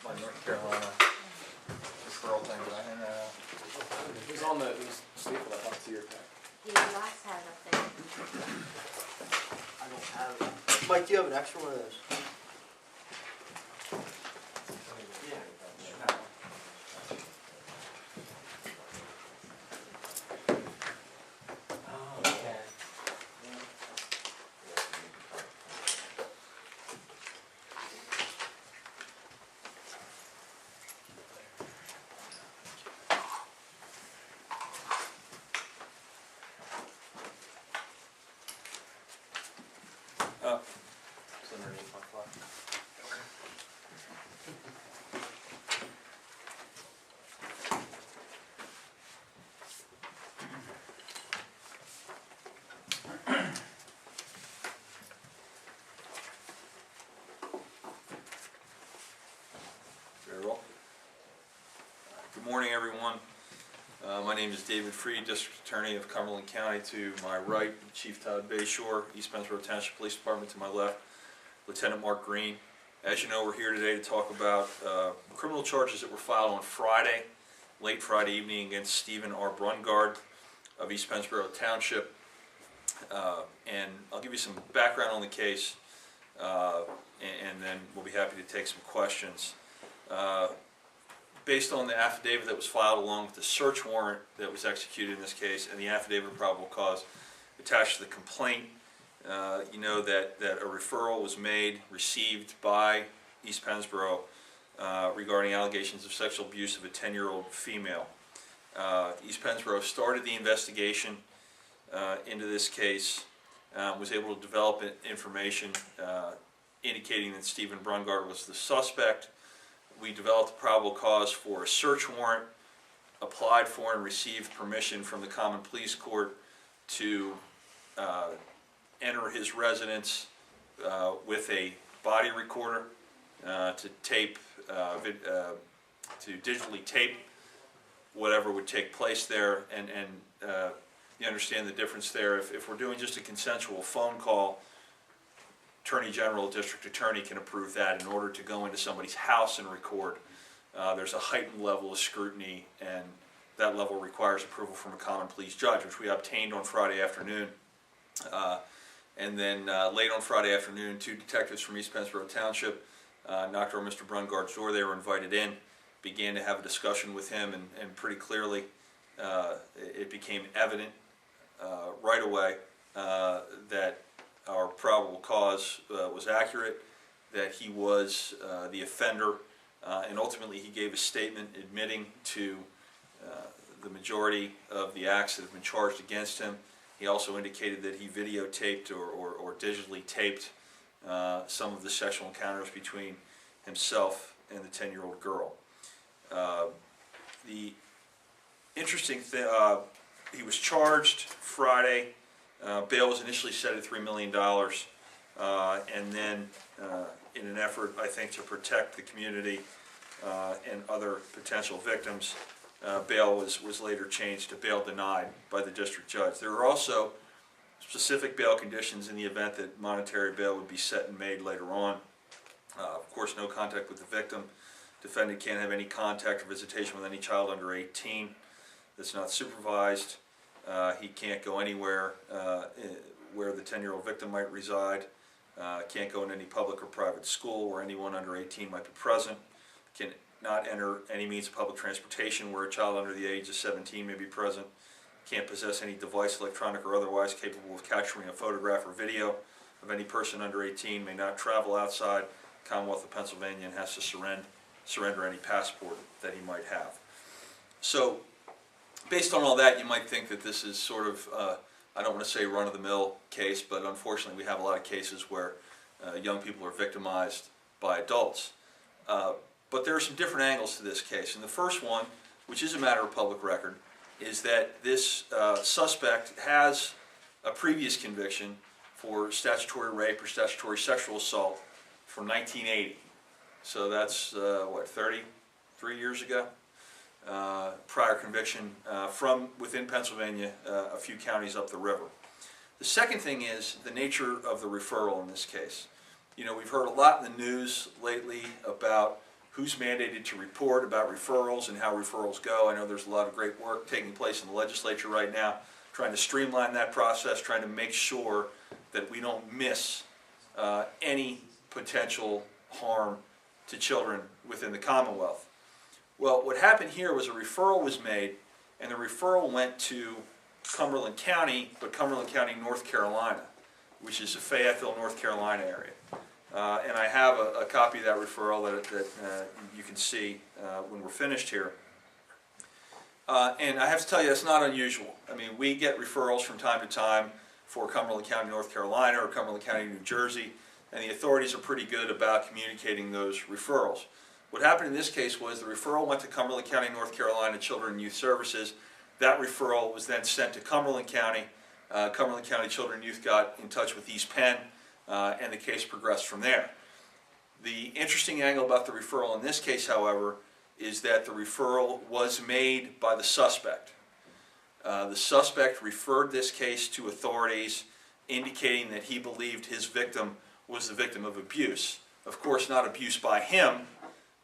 my North Carolina referral thing, but I don't know. It was on the, it was stapled up to your pack. The last had up there. I don't have it. Mike, do you have an extra one of those? Oh, it's underneath my file. Very well. Good morning, everyone. My name is David Freed, District Attorney of Cumberland County. To my right, Chief Todd Bayshore, East Pennsboro Township Police Department. To my left, Lieutenant Mark Green. As you know, we're here today to talk about criminal charges that were filed on Friday, late Friday evening, against Steven Brungard of East Pennsboro Township. And I'll give you some background on the case, and then we'll be happy to take some questions. Based on the affidavit that was filed along with the search warrant that was executed in this case and the affidavit of probable cause attached to the complaint, you know that a referral was received by East Pennsboro regarding allegations of sexual abuse of a 10-year-old female. East Pennsboro started the investigation into this case, was able to develop information indicating that Steven Brungard was the suspect. We developed a probable cause for a search warrant, applied for and received permission from the Common Pleas Court to enter his residence with a body recorder to digitally tape whatever would take place there, and you understand the difference there. If we're doing just a consensual phone call, Attorney General, District Attorney can approve that. In order to go into somebody's house and record, there's a heightened level of scrutiny, and that level requires approval from a common pleas judge, which we obtained on Friday afternoon. And then late on Friday afternoon, two detectives from East Pennsboro Township knocked on Mr. Brungard's door. They were invited in, began to have a discussion with him, and pretty clearly it became evident right away that our probable cause was accurate, that he was the offender, and ultimately he gave a statement admitting to the majority of the acts that have been charged against him. He also indicated that he videotaped or digitally taped some of the sexual encounters between himself and the 10-year-old girl. The interesting thing, he was charged Friday. Bail was initially set at $3 million, and then in an effort, I think, to protect the community and other potential victims, bail was later changed to bail denied by the district judge. There were also specific bail conditions in the event that monetary bail would be set and made later on. Of course, no contact with the victim. Defendant can't have any contact or visitation with any child under 18 that's not supervised. He can't go anywhere where the 10-year-old victim might reside. Can't go in any public or private school where anyone under 18 might be present. Can not enter any means of public transportation where a child under the age of 17 may be present. Can't possess any device, electronic or otherwise, capable of capturing a photograph or video of any person under 18. May not travel outside the Commonwealth of Pennsylvania, and has to surrender any passport that he might have. So, based on all that, you might think that this is sort of, I don't want to say run-of-the-mill case, but unfortunately we have a lot of cases where young people are victimized by adults. But there are some different angles to this case. And the first one, which is a matter of public record, is that this suspect has a previous conviction for statutory rape or statutory sexual assault from 1980. So that's, what, 33 years ago? Prior conviction from within Pennsylvania, a few counties up the river. The second thing is the nature of the referral in this case. You know, we've heard a lot in the news lately about who's mandated to report about referrals and how referrals go. I know there's a lot of great work taking place in the legislature right now, trying to streamline that process, trying to make sure that we don't miss any potential harm to children within the Commonwealth. Well, what happened here was a referral was made, and the referral went to Cumberland County, but Cumberland County, North Carolina, which is the Fayetteville, North Carolina area. And I have a copy of that referral that you can see when we're finished here. And I have to tell you, that's not unusual. I mean, we get referrals from time to time for Cumberland County, North Carolina, or Cumberland County, New Jersey, and the authorities are pretty good about communicating those referrals. What happened in this case was the referral went to Cumberland County, North Carolina Children and Youth Services. That referral was then sent to Cumberland County. Cumberland County Children and Youth got in touch with East Penn, and the case progressed from there. The interesting angle about the referral in this case, however, is that the referral was made by the suspect. The suspect referred this case to authorities, indicating that he believed his victim was the victim of abuse. Of course, not abuse by him,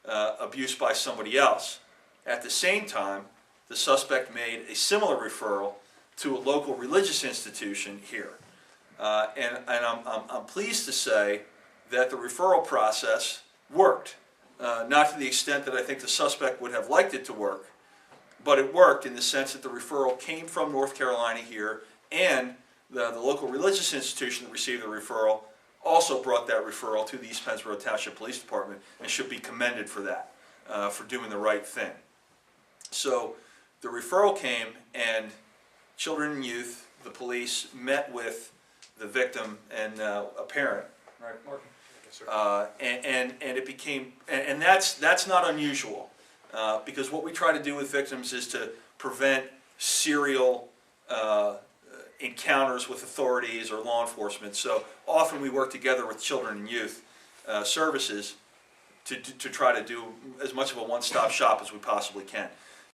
abuse by somebody else. At the same time, the suspect made a similar referral to a local religious institution here. And I'm pleased to say that the referral process worked. Not to the extent that I think the suspect would have liked it to work, but it worked in the sense that the referral came from North Carolina here, and the local religious institution that received the referral also brought that referral to the East Pennsboro Township Police Department, and should be commended for that, for doing the right thing. So the referral came, and Children and Youth, the police, met with the victim and a parent, right, Mark? Yes, sir. And it became, and that's not unusual, because what we try to do with victims is to prevent serial encounters with authorities or law enforcement. So often we work together with Children and Youth Services to try to do as much of a one-stop shop as we possibly can.